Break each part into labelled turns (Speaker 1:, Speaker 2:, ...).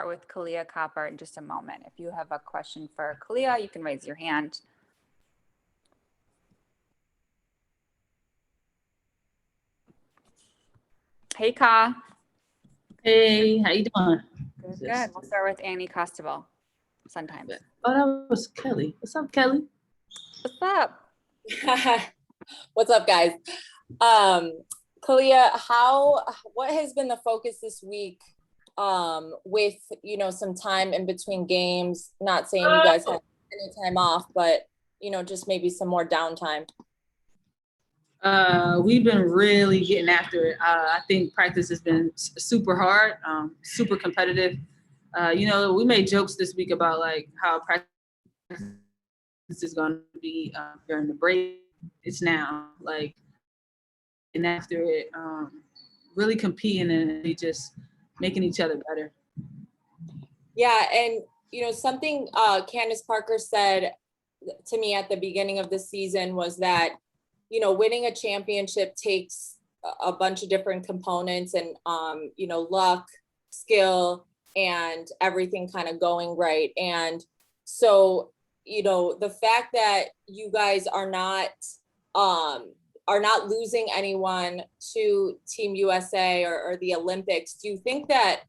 Speaker 1: with Kalia Copper in just a moment. If you have a question for Kalia, you can raise your hand. Hey, Ka.
Speaker 2: Hey, how you doing?
Speaker 1: Good, good. We'll start with Annie Costabile. Sun Times.
Speaker 2: Oh, that was Kelly. What's up, Kelly?
Speaker 1: What's up?
Speaker 3: What's up, guys? Kalia, what has been the focus this week with, some time in between games? Not saying you guys have any time off, but, just maybe some more downtime.
Speaker 2: We've been really getting after it. I think practice has been super hard, super competitive. We made jokes this week about like how practice is going to be during the break. It's now like, and after it, really competing and really just making each other better.
Speaker 3: Yeah, and something Candace Parker said to me at the beginning of the season was that winning a championship takes a bunch of different components and, luck, skill, and everything kind of going right. And so, the fact that you guys are not losing anyone to Team USA or the Olympics, do you think that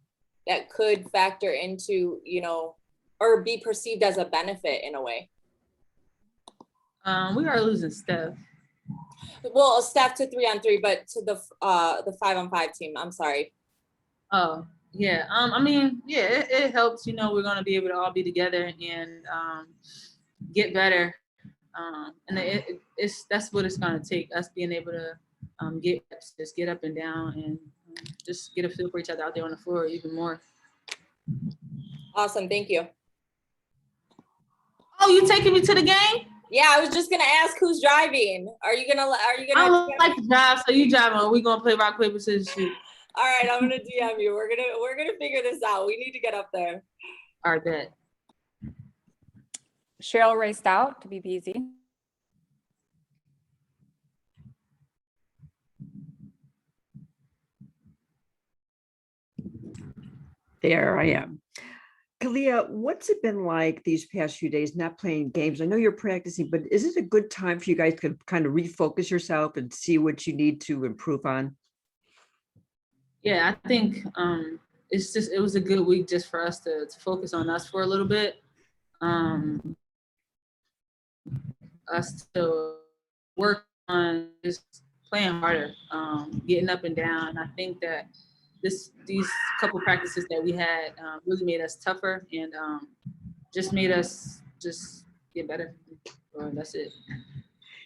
Speaker 3: could factor into, or be perceived as a benefit in a way?
Speaker 2: We are losing Steph.
Speaker 3: Well, Steph to 3-on-3, but to the 5-on-5 team. I'm sorry.
Speaker 2: Oh, yeah. It helps. We're going to be able to all be together and get better. And that's what it's going to take, us being able to get up and down and just get a feel for each other out there on the floor even more.
Speaker 3: Awesome. Thank you.
Speaker 2: Oh, you taking me to the game?
Speaker 3: Yeah, I was just gonna ask who's driving. Are you gonna?
Speaker 2: I don't like to drive, so you drive on. We're gonna play rock paper scissors shoot.
Speaker 3: All right, I'm gonna DM you. We're gonna figure this out. We need to get up there.
Speaker 2: All right, bet.
Speaker 1: Cheryl raced out to be busy.
Speaker 4: There I am. Kalia, what's it been like these past few days not playing games? I know you're practicing, but is it a good time for you guys to kind of refocus yourself and see what you need to improve on?
Speaker 2: Yeah, I think it was a good week just for us to focus on us for a little bit. Us to work on just playing harder, getting up and down. I think that these couple practices that we had really made us tougher and just made us just get better. That's it.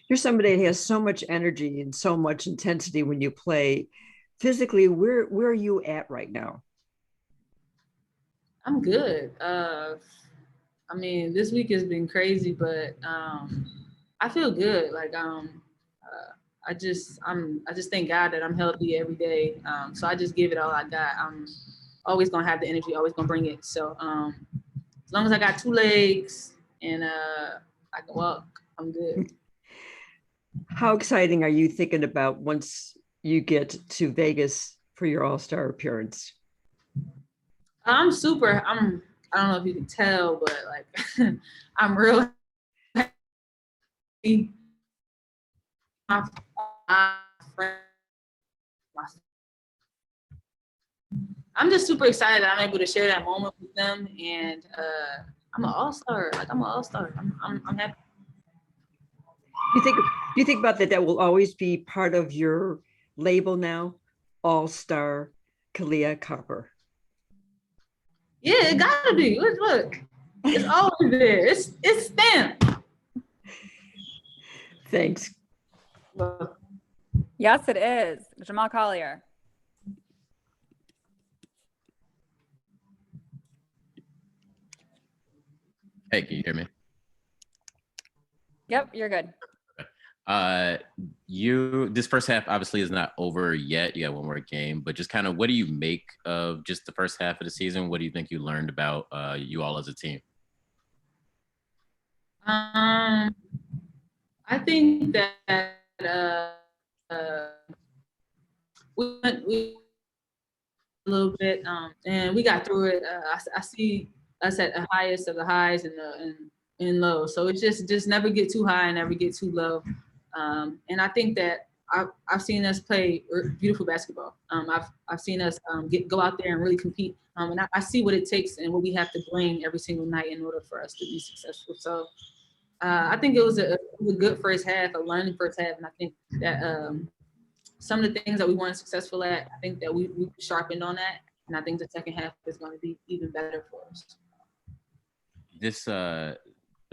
Speaker 4: You're somebody that has so much energy and so much intensity when you play. Physically, where are you at right now?
Speaker 2: I'm good. This week has been crazy, but I feel good. Like I just thank God that I'm healthy every day. So I just give it all I got. I'm always gonna have the energy, always gonna bring it. So as long as I got 2 legs and I can walk, I'm good.
Speaker 4: How exciting are you thinking about once you get to Vegas for your All-Star appearance?
Speaker 2: I'm super. I don't know if you can tell, but like I'm real happy. I'm just super excited that I'm able to share that moment with them, and I'm an all-star. Like I'm an all-star. I'm happy.
Speaker 4: Do you think about that will always be part of your label now? All-Star Kalia Copper.
Speaker 2: Yeah, it gotta be. Look. It's always there. It's stamped.
Speaker 4: Thanks.
Speaker 1: Yes, it is. Jamal Collier.
Speaker 5: Hey, can you hear me?
Speaker 1: Yep, you're good.
Speaker 5: This first half obviously is not over yet. You got one more game, but just kind of what do you make of just the first half of the season? What do you think you learned about you all as a team?
Speaker 2: I think that we a little bit, and we got through it. I see us at the highest of the highs and lows. So it's just never get too high and never get too low. And I think that I've seen us play beautiful basketball. I've seen us go out there and really compete. And I see what it takes and what we have to bring every single night in order for us to be successful. So I think it was a good first half, a learning first half, and I think that some of the things that we weren't successful at, I think that we sharpened on that, and I think the second half is going to be even better for us.
Speaker 5: This the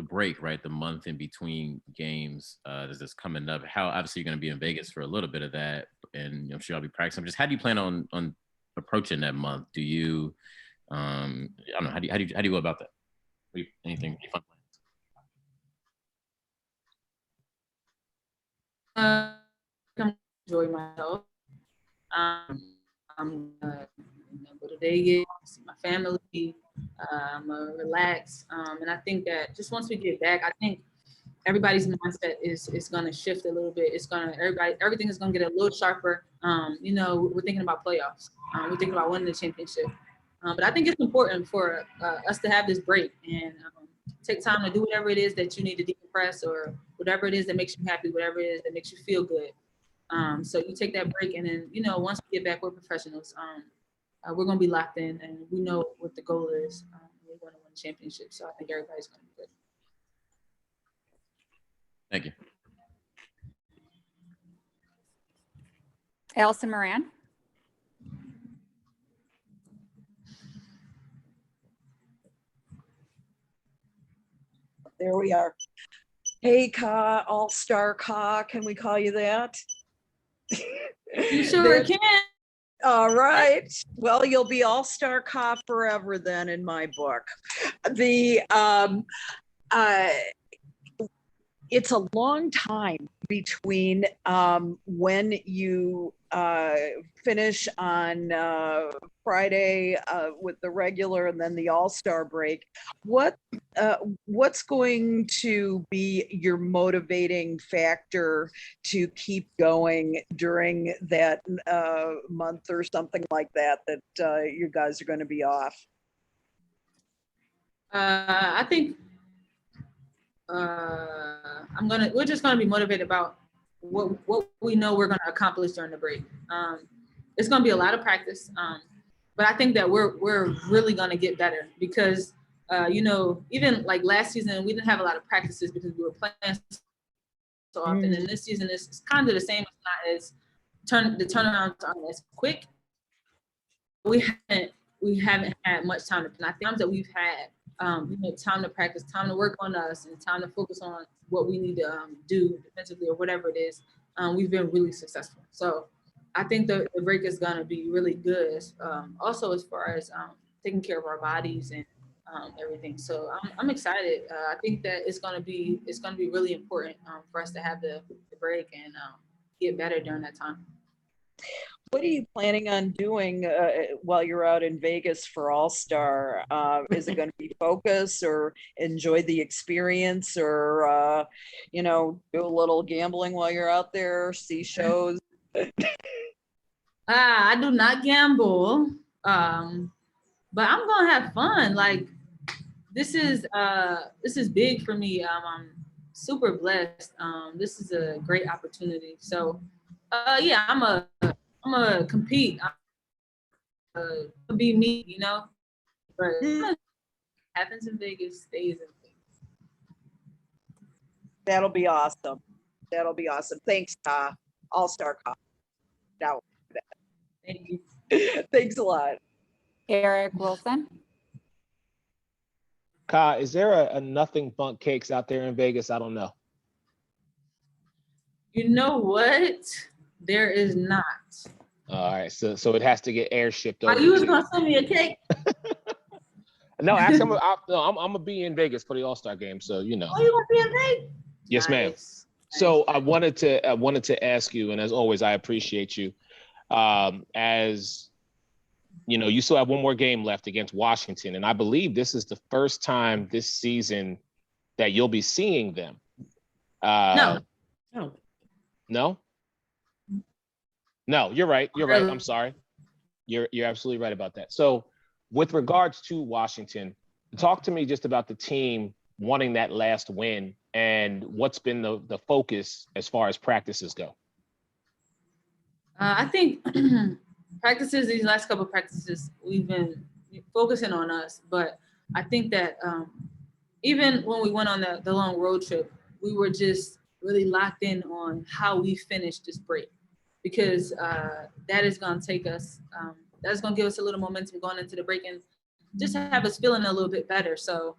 Speaker 5: break, right? The month in between games that's coming up. How obviously you're going to be in Vegas for a little bit of that, and I'm sure I'll be practicing. Just how do you plan on approaching that month? Do you, I don't know, how do you go about that? Anything fun
Speaker 2: plans? Enjoy myself. I'm gonna go to Vegas, see my family. I'm gonna relax, and I think that just once we get back, I think everybody's mindset is gonna shift a little bit. Everything is gonna get a little sharper. We're thinking about playoffs. We're thinking about winning the championship. But I think it's important for us to have this break and take time to do whatever it is that you need to decompress, or whatever it is that makes you happy, whatever it is that makes you feel good. So you take that break, and then once we get back, we're professionals. We're gonna be locked in, and we know what the goal is. We're gonna win the championship, so I think everybody's gonna be good.
Speaker 5: Thank you.
Speaker 1: Allison Moran.
Speaker 6: There we are. Hey, Ka, All-Star Ka, can we call you that?
Speaker 2: You sure can.
Speaker 6: All right. Well, you'll be All-Star Ka forever then in my book. It's a long time between when you finish on Friday with the regular and then the All-Star break. What's going to be your motivating factor to keep going during that month or something like that you guys are going to be off?
Speaker 2: I think we're just gonna be motivated about what we know we're gonna accomplish during the break. It's gonna be a lot of practice, but I think that we're really gonna get better because even like last season we didn't have a lot of practices because we were playing so often, and this season is kind of the same. It's not as the turnarounds aren't as quick. We haven't had much time to plan. I think that we've had time to practice, time to work on us, and time to focus on what we need to do defensively or whatever it is. We've been really successful. So I think the break is gonna be really good. Also, as far as taking care of our bodies and everything. So I'm excited. I think that it's gonna be really important for us to have the break and get better during that time.
Speaker 6: What are you planning on doing while you're out in Vegas for All-Star? Is it going to be focus or enjoy the experience, or do a little gambling while you're out there, see shows?
Speaker 2: I do not gamble, but I'm gonna have fun. Like this is big for me. I'm super blessed. This is a great opportunity. So yeah, I'm gonna compete. Be me, but happens in Vegas stays in Vegas.
Speaker 6: That'll be awesome. Thanks, All-Star Ka. Now,
Speaker 2: Thank you.
Speaker 6: thanks a lot.
Speaker 1: Eric Wilson.
Speaker 7: Ka, is there a Nothing Bundt Cakes out there in Vegas? I don't know.
Speaker 2: You know what? There is not.
Speaker 7: All right, so it has to get airshipped over.
Speaker 2: You was gonna send me a cake?
Speaker 7: No, actually, I'm gonna be in Vegas for the All-Star game, so
Speaker 2: Oh, you gonna be in Vegas?
Speaker 7: Yes, ma'am.
Speaker 2: Nice.
Speaker 7: So I wanted to ask you, and as always, I appreciate you. As you still have one more game left against Washington, and I believe this is the first time this season that you'll be seeing them.
Speaker 2: No.
Speaker 7: No? No, you're right. I'm sorry. You're absolutely right about that. So with regards to Washington, talk to me just about the team wanting that last win and what's been the focus as far as practices go.
Speaker 2: I think practices, these last couple of practices, we've been focusing on us. But I think that even when we went on the long road trip, we were just really locked in on how we finish this break, because that is going to take us, that's going to give us a little momentum going into the break and just have us feeling a little bit better. So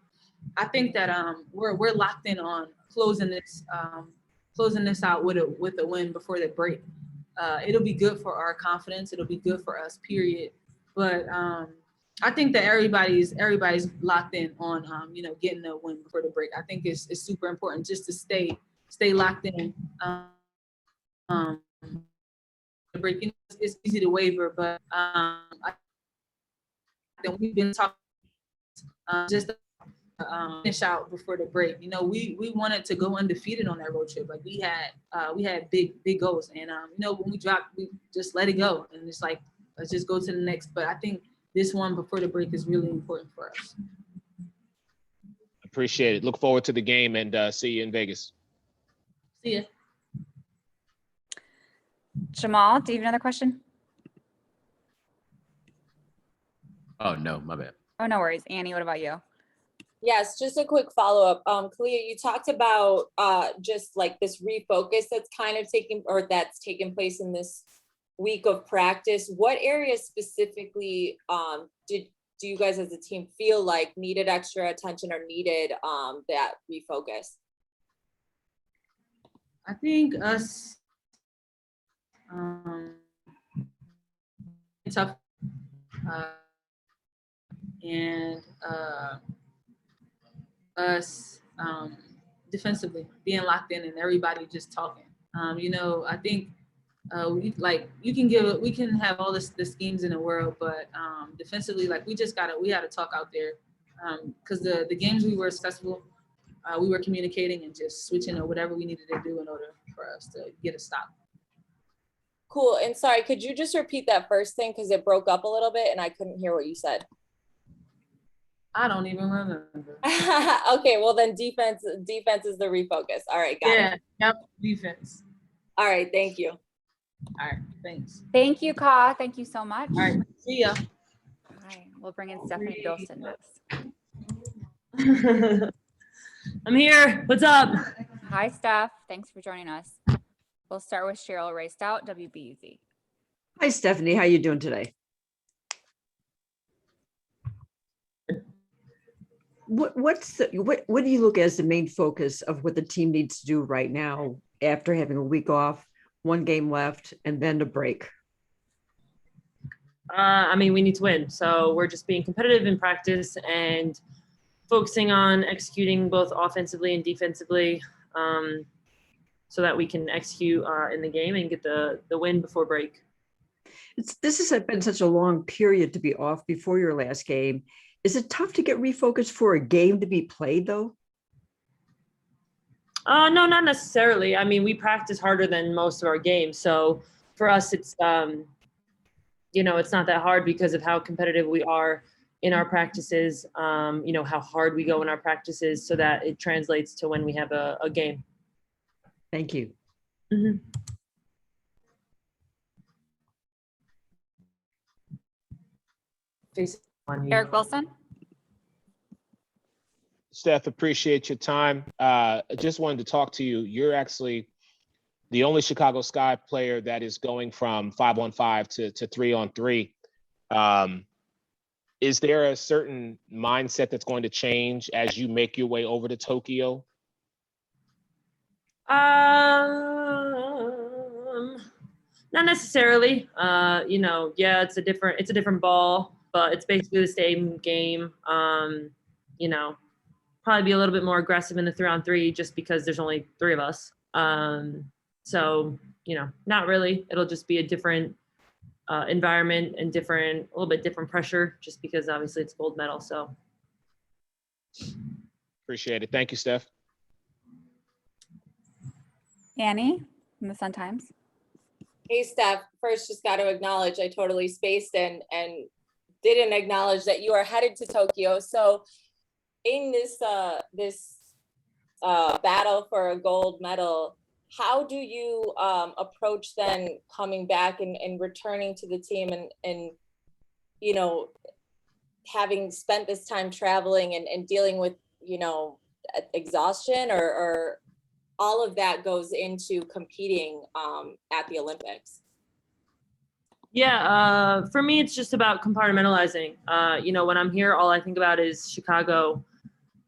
Speaker 2: I think that we're locked in on closing this out with a win before the break. It'll be good for our confidence. It'll be good for us, period. But I think that everybody's locked in on getting a win before the break. I think it's super important just to stay locked in. The break, it's easy to waver, but I think we've been talking just finish out before the break. We wanted to go undefeated on that road trip. Like we had big goals, and when we dropped, we just let it go, and it's like let's just go to the next. But I think this one before the break is really important for us.
Speaker 7: Appreciate it. Look forward to the game, and see you in Vegas.
Speaker 2: See ya.
Speaker 1: Jamal, do you have another question?
Speaker 5: Oh no, my bad.
Speaker 1: Oh, no worries. Annie, what about you?
Speaker 3: Yes, just a quick follow-up. Kalia, you talked about just like this refocus that's taking place in this week of practice. What areas specifically do you guys as a team feel like needed extra attention or needed that refocus?
Speaker 2: I think us tough and us defensively being locked in and everybody just talking. I think we can have all the schemes in the world, but defensively, like we had to talk out there, because the games we were successful, we were communicating and just switching or whatever we needed to do in order for us to get a stop.
Speaker 3: Cool. And sorry, could you just repeat that first thing, because it broke up a little bit and I couldn't hear what you said.
Speaker 2: I don't even remember.
Speaker 3: Okay, well then defense is the refocus. All right, got it.
Speaker 2: Yep, defense.
Speaker 3: All right, thank you.
Speaker 2: All right, thanks.
Speaker 1: Thank you, Ka. Thank you so much.
Speaker 2: All right, see ya.
Speaker 1: All right, we'll bring in Stephanie Dolson next.
Speaker 8: I'm here. What's up?
Speaker 1: Hi, Steph. Thanks for joining us. We'll start with Cheryl Raystout, WBUZ.
Speaker 4: Hi, Stephanie. How you doing today? What do you look as the main focus of what the team needs to do right now after having a week off, one game left, and then a break?
Speaker 8: We need to win. So we're just being competitive in practice and focusing on executing both offensively and defensively, so that we can execute in the game and get the win before break.
Speaker 4: This has been such a long period to be off before your last game. Is it tough to get refocused for a game to be played, though?
Speaker 8: No, not necessarily. We practice harder than most of our games. So for us, it's, it's not that hard because of how competitive we are in our practices, how hard we go in our practices, so that it translates to when we have a game.
Speaker 4: Thank you.
Speaker 8: Mm-hmm.
Speaker 1: Eric Wilson.
Speaker 7: Steph, appreciate your time. I just wanted to talk to you. You're actually the only Chicago Sky player that is going from 5-on-5 to 3-on-3. Is there a certain mindset that's going to change as you make your way over to Tokyo?
Speaker 8: Not necessarily. It's a different ball, but it's basically the same game. Probably be a little bit more aggressive in the 3-on-3 just because there's only 3 of us. So, not really. It'll just be a different environment and a little bit different pressure, just because obviously it's gold medal. So
Speaker 7: appreciate it. Thank you, Steph.
Speaker 1: Annie from the Sun Times.
Speaker 3: Hey, Steph, first just got to acknowledge I totally spaced and didn't acknowledge that you are headed to Tokyo. So in this battle for a gold medal, how do you approach then coming back and returning to the team and you know, having spent this time traveling and dealing with, you know, exhaustion or all of that goes into competing at the Olympics?
Speaker 8: Yeah, for me, it's just about compartmentalizing. You know, when I'm here, all I think about is Chicago.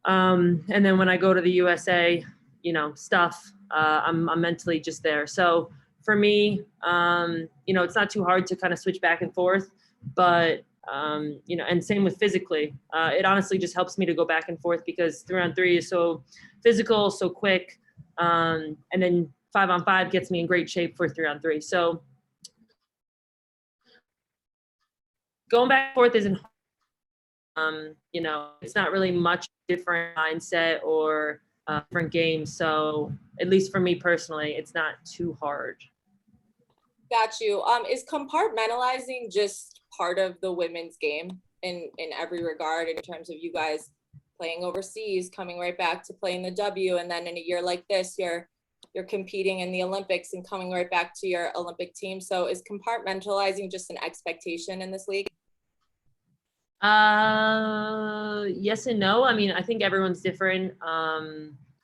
Speaker 8: And then when I go to the USA, you know, stuff, I'm mentally just there. So for me, you know, it's not too hard to kind of switch back and forth, but, you know, and same with physically. It honestly just helps me to go back and forth because 3-on-3 is so physical, so quick. And then 5-on-5 gets me in great shape for 3-on-3. So going back and forth isn't, you know, it's not really much different mindset or different games. So at least for me personally, it's not too hard.
Speaker 3: Got you. Is compartmentalizing just part of the women's game in every regard, in terms of you guys playing overseas, coming right back to playing the W, and then in a year like this, you're competing in the Olympics and coming right back to your Olympic team. So is compartmentalizing just an expectation in this league?
Speaker 8: Yes and no. I mean, I think everyone's different.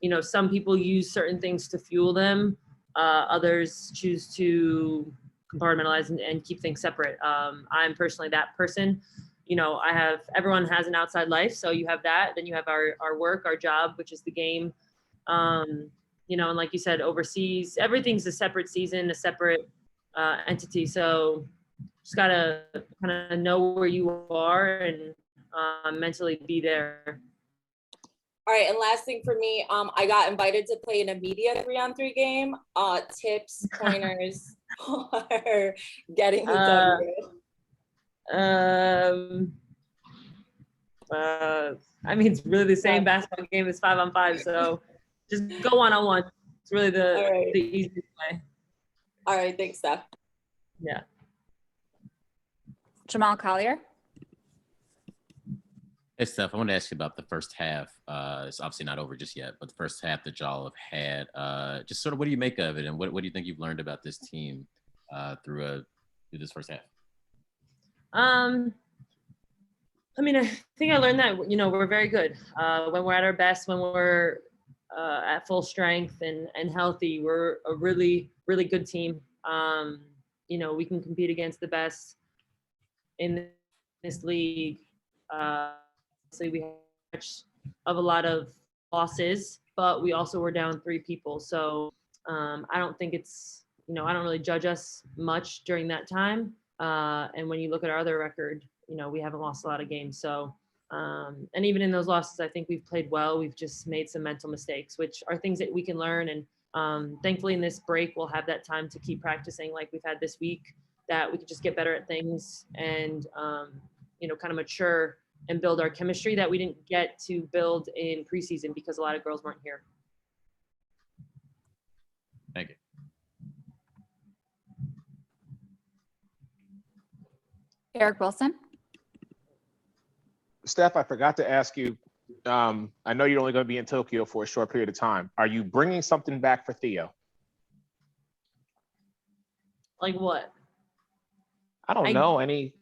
Speaker 8: You know, some people use certain things to fuel them. Others choose to compartmentalize and keep things separate. I'm personally that person. You know, everyone has an outside life. So you have that, then you have our work, our job, which is the game. You know, and like you said, overseas, everything's a separate season, a separate entity. So just gotta kind of know where you are and mentally be there.
Speaker 3: All right, and last thing for me, I got invited to play in a media 3-on-3 game. Tips, pointers for getting the W.
Speaker 8: I mean, it's really the same basketball game as 5-on-5. So just go 1-on-1. It's really the easiest way.
Speaker 3: All right, thanks, Steph.
Speaker 8: Yeah.
Speaker 1: Jamal Collier.
Speaker 5: Hey, Steph, I want to ask you about the first half. It's obviously not over just yet, but the first half that y'all have had, just sort of what do you make of it? And what do you think you've learned about this team through this first half?
Speaker 8: I mean, I think I learned that, you know, we're very good. When we're at our best, when we're at full strength and healthy, we're a really, really good team. You know, we can compete against the best in this league. Obviously, we had of a lot of losses, but we also were down 3 people. So I don't think it's, you know, I don't really judge us much during that time. And when you look at our other record, you know, we haven't lost a lot of games. So, and even in those losses, I think we've played well. We've just made some mental mistakes, which are things that we can learn. And thankfully in this break, we'll have that time to keep practicing like we've had this week, that we could just get better at things and, you know, kind of mature and build our chemistry that we didn't get to build in preseason because a lot of girls weren't here.
Speaker 5: Thank you.
Speaker 1: Eric Wilson.
Speaker 7: Steph, I forgot to ask you, I know you're only going to be in Tokyo for a short period of time. Are you bringing something back for Theo?
Speaker 8: Like what?
Speaker 7: I don't know. Any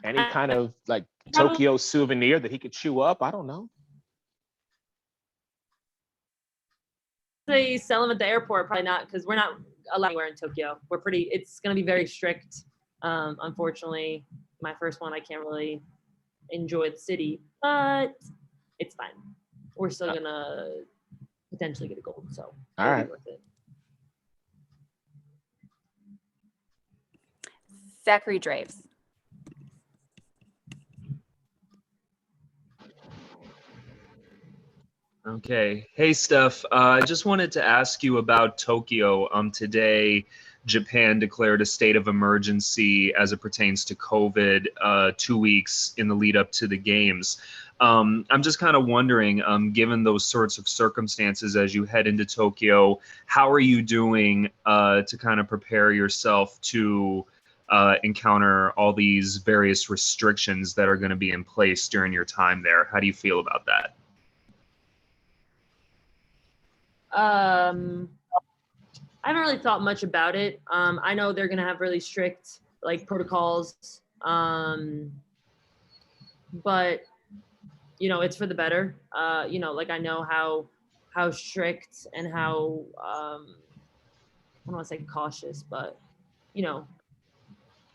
Speaker 7: kind of like Tokyo souvenir that he could chew up? I don't know.
Speaker 8: They sell them at the airport, probably not, because we're not allowed anywhere in Tokyo. It's going to be very strict. Unfortunately, my first one, I can't really enjoy the city, but it's fine. We're still going to potentially get a gold, so
Speaker 7: all right.
Speaker 8: worth it.
Speaker 1: Zachary Draves.
Speaker 9: Okay. Hey, Steph. I just wanted to ask you about Tokyo. Today, Japan declared a state of emergency as it pertains to COVID 2 weeks in the lead up to the games. I'm just kind of wondering, given those sorts of circumstances as you head into Tokyo, how are you doing to kind of prepare yourself to encounter all these various restrictions that are going to be in place during your time there? How do you feel about that?
Speaker 8: I haven't really thought much about it. I know they're gonna have really strict like protocols, but you know it's for the better. You know, like I know how strict and how I don't want to say cautious, but you know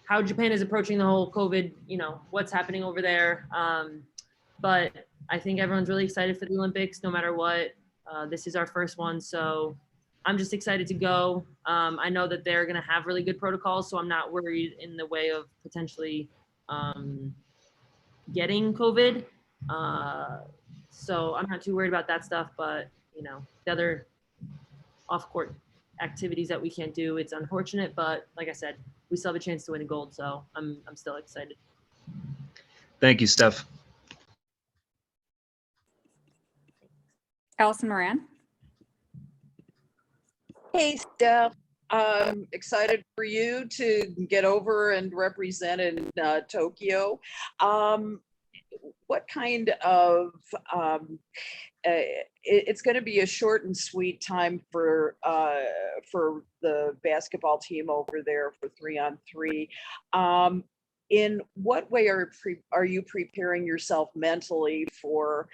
Speaker 8: how Japan is approaching the whole COVID. You know what's happening over there. But I think everyone's really excited for the Olympics, no matter what. This is our first one, so I'm just excited to go. I know that they're going to have really good protocols, so I'm not worried in the way of potentially getting COVID. So I'm not too worried about that stuff, but you know, the other off-court activities that we can't do, it's unfortunate, but like I said, we still have a chance to win a gold, so I'm still excited.
Speaker 9: Thank you, Steph.
Speaker 1: Allison Moran.
Speaker 6: Hey, Steph. I'm excited for you to get over and represent in Tokyo. What kind of, it's going to be a short and sweet time for the basketball team over there for 3-on-3. In what way are you preparing yourself mentally for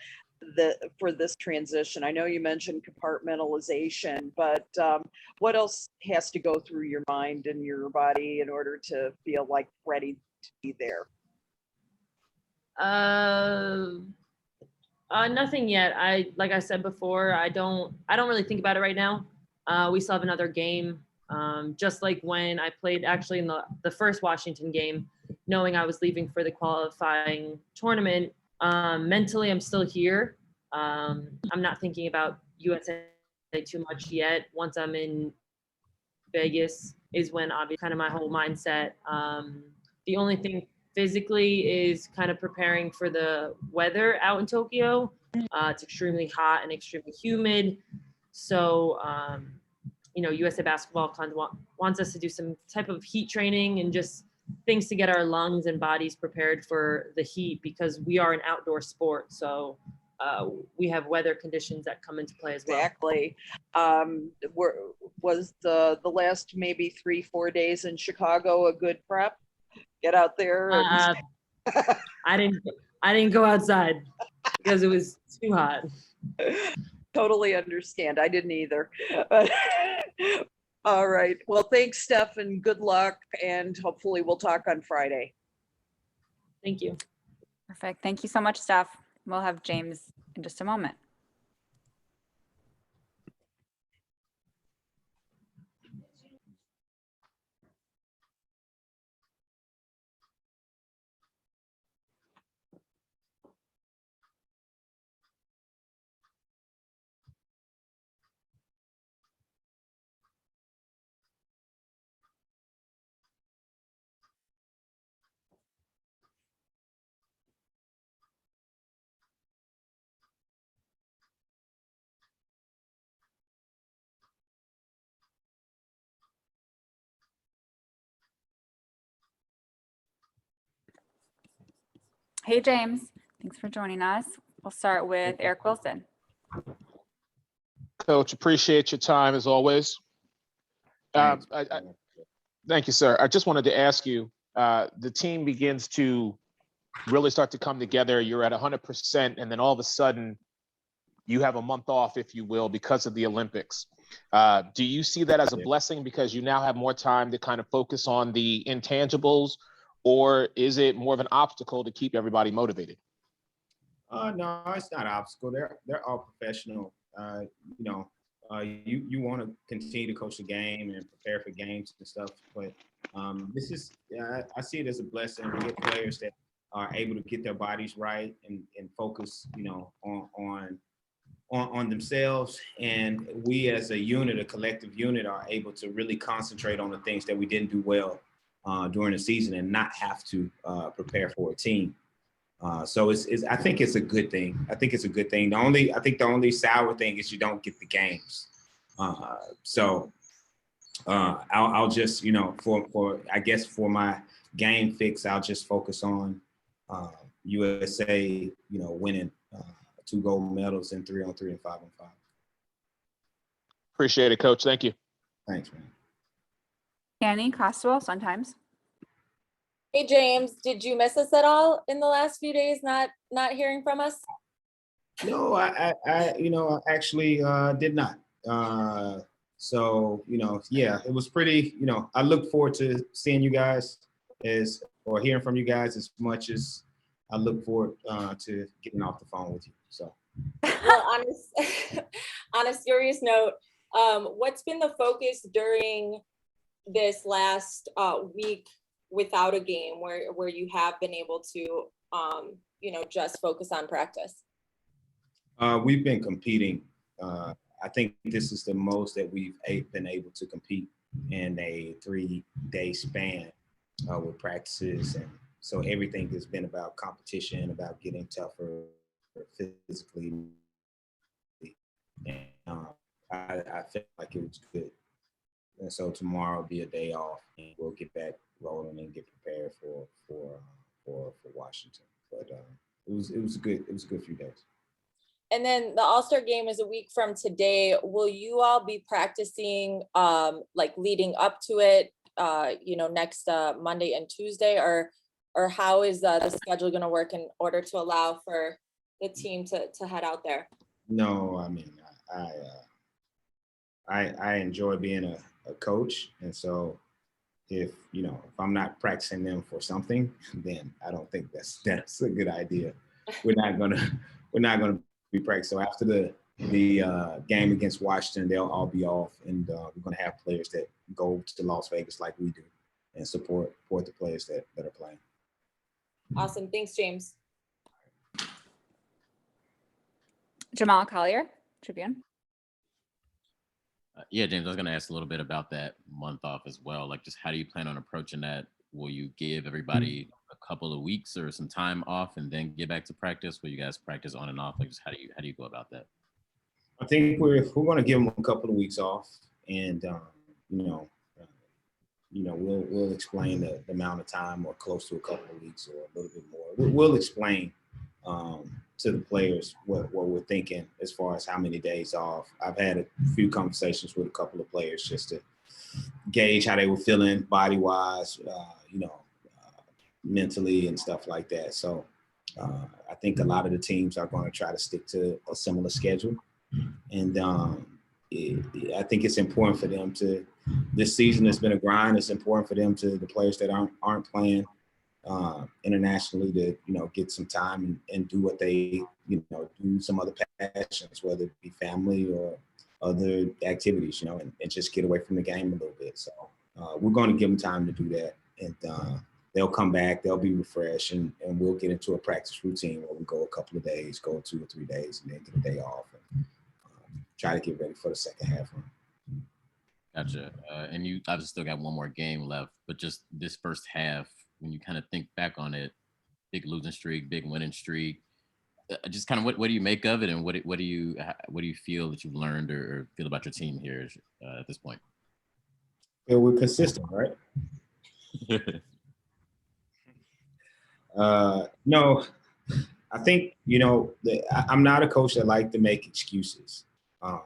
Speaker 6: this transition? I know you mentioned compartmentalization, but what else has to go through your mind and your body in order to feel like ready to be there?
Speaker 8: Nothing yet. Like I said before, I don't really think about it right now. We still have another game. Just like when I played actually in the first Washington game, knowing I was leaving for the qualifying tournament, mentally I'm still here. I'm not thinking about USA too much yet. Once I'm in Vegas is when obviously kind of my whole mindset. The only thing physically is kind of preparing for the weather out in Tokyo. It's extremely hot and extremely humid. So, you know, USA Basketball kind of wants us to do some type of heat training and just things to get our lungs and bodies prepared for the heat, because we are an outdoor sport. So we have weather conditions that come into play as well.
Speaker 6: Exactly. Was the last maybe 3-4 days in Chicago a good prep? Get out there. And...
Speaker 8: I didn't go outside because it was too hot.
Speaker 6: Totally understand. I didn't either. But, all right. Well, thanks, Steph, and good luck. And hopefully we'll talk on Friday.
Speaker 8: Thank you.
Speaker 1: Perfect. Thank you so much, Steph. We'll have James in just a moment. Hey, James. Thanks for joining us. We'll start with Eric Wilson.
Speaker 7: Coach, appreciate your time as always. Thank you, sir. I just wanted to ask you, the team begins to really start to come together. You're at 100%, and then all of a sudden you have a month off, if you will, because of the Olympics. Do you see that as a blessing because you now have more time to kind of focus on the intangibles, or is it more of an obstacle to keep everybody motivated?
Speaker 10: No, it's not an obstacle. They're all professional. You want to continue to coach the game and prepare for games and stuff, but this is, I see it as a blessing to get players that are able to get their bodies right and focus, on themselves. And we as a unit, a collective unit, are able to really concentrate on the things that we didn't do well during the season and not have to prepare for a team. So I think it's a good thing. I think it's a good thing. I think the only sour thing is you don't get the games. I'll just, I guess for my game fix, I'll just focus on USA, winning 2 gold medals in 3-on-3 and 5-on-5.
Speaker 7: Appreciate it, Coach. Thank you.
Speaker 10: Thanks, man.
Speaker 1: Annie Costwell, Sun-Times.
Speaker 3: Hey, James, did you miss us at all in the last few days, not hearing from us?
Speaker 10: No, I actually did not. So, yeah, it was pretty, I look forward to seeing you guys or hearing from you guys as much as I look forward to getting off the phone with you. So.
Speaker 3: Well, on a serious note, what's been the focus during this last week without a game where you have been able to, just focus on practice?
Speaker 10: We've been competing. I think this is the most that we've been able to compete in a 3-day span with practices. And so everything has been about competition, about getting tougher physically. And I felt like it was good. And so tomorrow will be a day off, and we'll get back rolling and get prepared for Washington. But it was a good few days.
Speaker 3: And then the All-Star game is a week from today. Will you all be practicing leading up to it, next Monday and Tuesday, or how is the schedule going to work in order to allow for the team to head out there?
Speaker 10: No, I mean, I enjoy being a coach, and so if I'm not practicing them for something, then I don't think that's a good idea. We're not gonna be practicing. So after the game against Washington, they'll all be off, and we're gonna have players that go to Las Vegas like we do and support the players that are playing.
Speaker 3: Awesome. Thanks, James.
Speaker 1: Jamal Collier, Tribune.
Speaker 5: Yeah, James, I was going to ask a little bit about that month off as well. Like, just how do you plan on approaching that? Will you give everybody a couple of weeks or some time off and then get back to practice? Will you guys practice on and off? Like, just how do you go about that?
Speaker 10: I think we're going to give them a couple of weeks off, and we'll explain the amount of time, or close to a couple of weeks, or a little bit more. We'll explain to the players what we're thinking as far as how many days off. I've had a few conversations with a couple of players just to gauge how they were feeling body-wise, mentally and stuff like that. So I think a lot of the teams are going to try to stick to a similar schedule. And I think it's important for them this season has been a grind. It's important for them the players that aren't playing internationally to, get some time and do what they, do some other passions, whether it be family or other activities, and just get away from the game a little bit. So we're going to give them time to do that. And they'll come back, they'll be refreshed, and we'll get into a practice routine where we go a couple of days, go 2 or 3 days, and then get a day off and try to get ready for the second half run.
Speaker 5: Gotcha. And you obviously still got one more game left, but just this first half, when you kind of think back on it, big losing streak, big winning streak, just kind of what do you make of it, and what do you feel that you've learned or feel about your team here at this point?
Speaker 10: Yeah, we're consistent, right? No, I think I'm not a coach that like to make excuses, but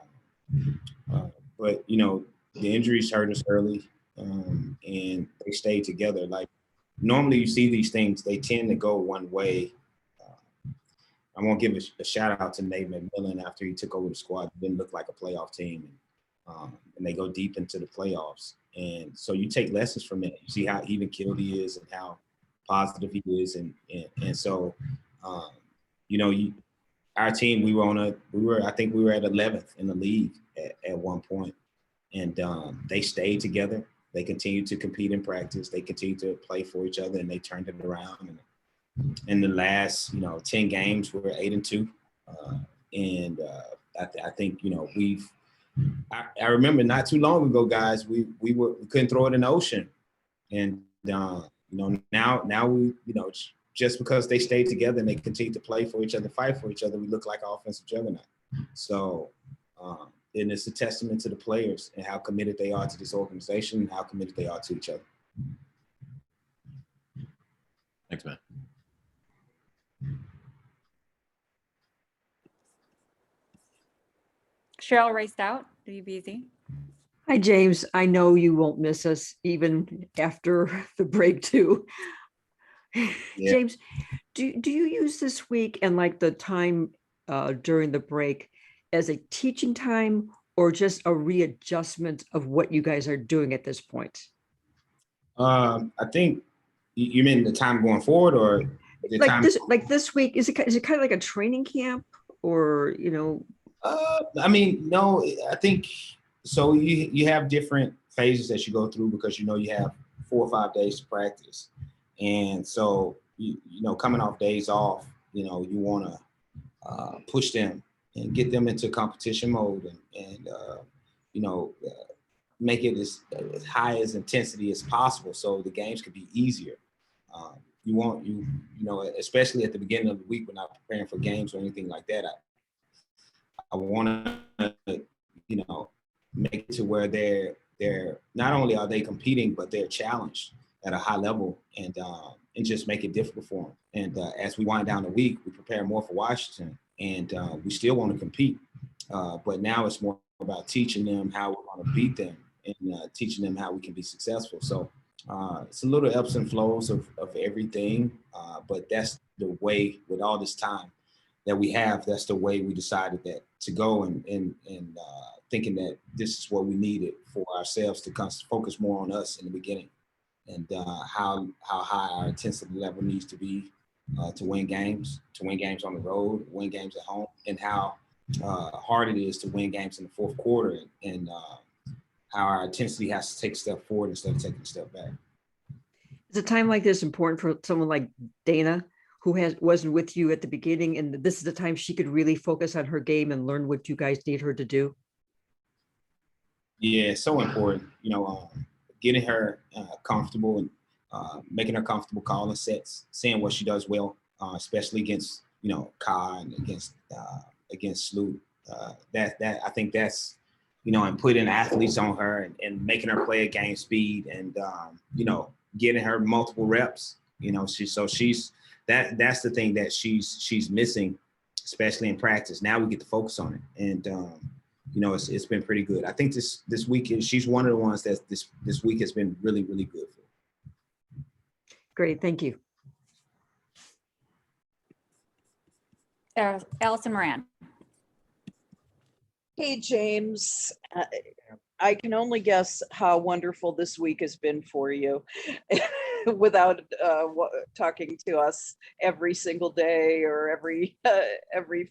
Speaker 10: the injuries hurt us early, and they stayed together. Like, normally you see these things, they tend to go one way. I want to give a shout out to Nate McMillan after he took over the squad. It didn't look like a playoff team, and they go deep into the playoffs. And so you take lessons from it. You see how even keeled he is and how positive he is, and so our team, I think we were at 11th in the league at one point, and they stayed together. They continued to compete in practice. They continued to play for each other, and they turned it around. And in the last 10 games, we're 8-2, and I think I remember not too long ago, guys, we couldn't throw it in the ocean, and now we just because they stay together and they continue to play for each other, fight for each other, we look like an offensive juggernaut. So, and it's a testament to the players and how committed they are to this organization and how committed they are to each other.
Speaker 5: Thanks, man.
Speaker 1: Cheryl raced out, WBZ.
Speaker 4: Hi, James. I know you won't miss us even after the break too.
Speaker 10: Yeah.
Speaker 4: James, do you use this week and like the time during the break as a teaching time or just a readjustment of what you guys are doing at this point?
Speaker 10: I think you mean the time going forward or the time?
Speaker 4: Like this week, is it kind of like a training camp or, you know?
Speaker 10: I mean, no, I think so. You have different phases that you go through because you have 4 or 5 days to practice, and so you know coming off days off, you want to push them and get them into competition mode and make it as high as intensity as possible so the games could be easier. Especially at the beginning of the week when I'm preparing for games or anything like that. I want to, make it to where they're not only are they competing, but they're challenged at a high level and just make it difficult for them. And as we wind down the week, we prepare more for Washington, and we still want to compete. But now it's more about teaching them how we want to beat them and teaching them how we can be successful. So it's a little ups and flows of everything, but that's the way with all this time that we have, that's the way we decided that to go and thinking that this is what we needed for ourselves to focus more on us in the beginning and how high our intensity level needs to be to win games on the road, win games at home, and how hard it is to win games in the fourth quarter and how our intensity has to take a step forward instead of taking a step back.
Speaker 4: Is a time like this important for someone like Dana, who wasn't with you at the beginning, and this is the time she could really focus on her game and learn what you guys need her to do?
Speaker 10: Yeah, it's so important. Getting her comfortable and making her comfortable calling sets, seeing what she does well, especially against Kai and against Sloot. That I think that's and putting athletes on her and making her play at game speed and getting her multiple reps. That's the thing that she's missing, especially in practice. Now we get to focus on it, and it's been pretty good. I think this week she's one of the ones that this week has been really, really good for.
Speaker 4: Great, thank you.
Speaker 1: Allison Moran.
Speaker 6: Hey, James. I can only guess how wonderful this week has been for you without talking to us every single day or every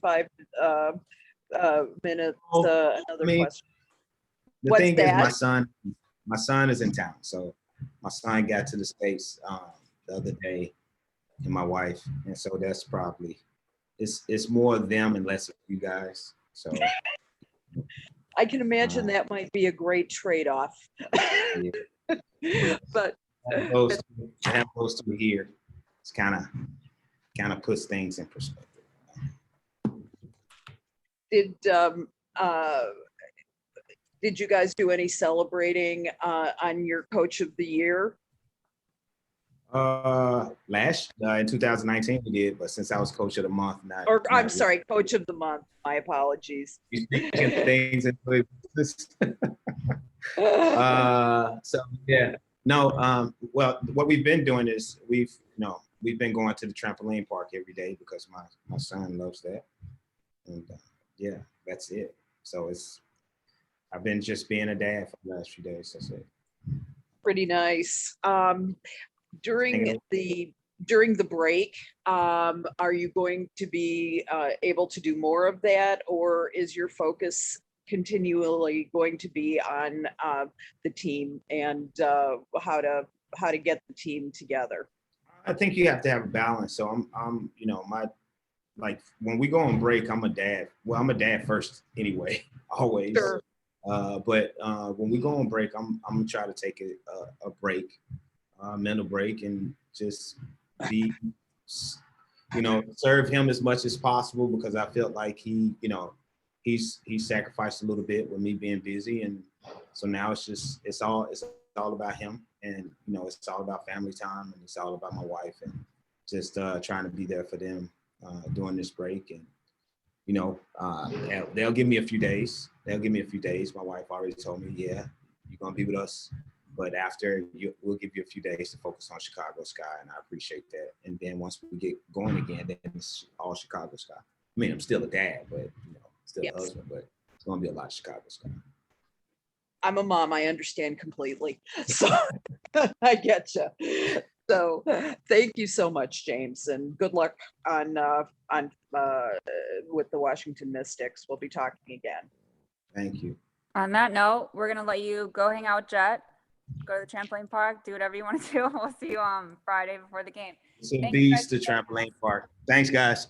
Speaker 6: 5 minutes. Another question.
Speaker 10: The
Speaker 6: What's
Speaker 10: thing
Speaker 6: that?
Speaker 10: is, my son is in town, so my son got to the States the other day, and my wife, and so that's probably it's more of them and less of you guys. So.
Speaker 6: I can imagine that might be a great trade-off.
Speaker 10: Yeah.
Speaker 6: But
Speaker 10: have those two here, it's kind of puts things in perspective.
Speaker 6: Did you guys do any celebrating on your Coach of the Year?
Speaker 10: In 2019 we did, but since I was Coach of the Month,
Speaker 6: Coach of the Month. My apologies.
Speaker 10: Things into existence. So yeah, no. Well, what we've been doing is we've been going to the trampoline park every day because my son loves that, and yeah, that's it. So I've been just being a dad for the last few days. That's it.
Speaker 6: Pretty nice. During the break, are you going to be able to do more of that, or is your focus continually going to be on the team and how to get the team together?
Speaker 10: I think you have to have a balance. So I'm when we go on break, I'm a dad. Well, I'm a dad first anyway, always.
Speaker 6: Sure.
Speaker 10: But when we go on break, I'm gonna try to take a break, mental break, and just be serve him as much as possible because I felt like he sacrificed a little bit with me being busy, and so now it's all about him, and it's all about family time, and it's all about my wife, and just trying to be there for them during this break, and they'll give me a few days. My wife already told me, yeah, you're gonna be with us, but after we'll give you a few days to focus on Chicago Sky, and I appreciate that. And then once we get going again, then it's all Chicago Sky. I mean, I'm still a dad, but still a husband, but it's gonna be a lot of Chicago Sky.
Speaker 6: I'm a mom. I understand completely. So I get you. So thank you so much, James, and good luck on with the Washington Mystics. We'll be talking again.
Speaker 10: Thank you.
Speaker 1: On that note, we're gonna let you go hang out with Jet, go to the trampoline park, do whatever you want to do. We'll see you on Friday before the game.
Speaker 10: It's a
Speaker 1: Thank you
Speaker 10: beast,
Speaker 1: guys
Speaker 10: the
Speaker 1: for joining
Speaker 10: trampoline park. Thanks, guys.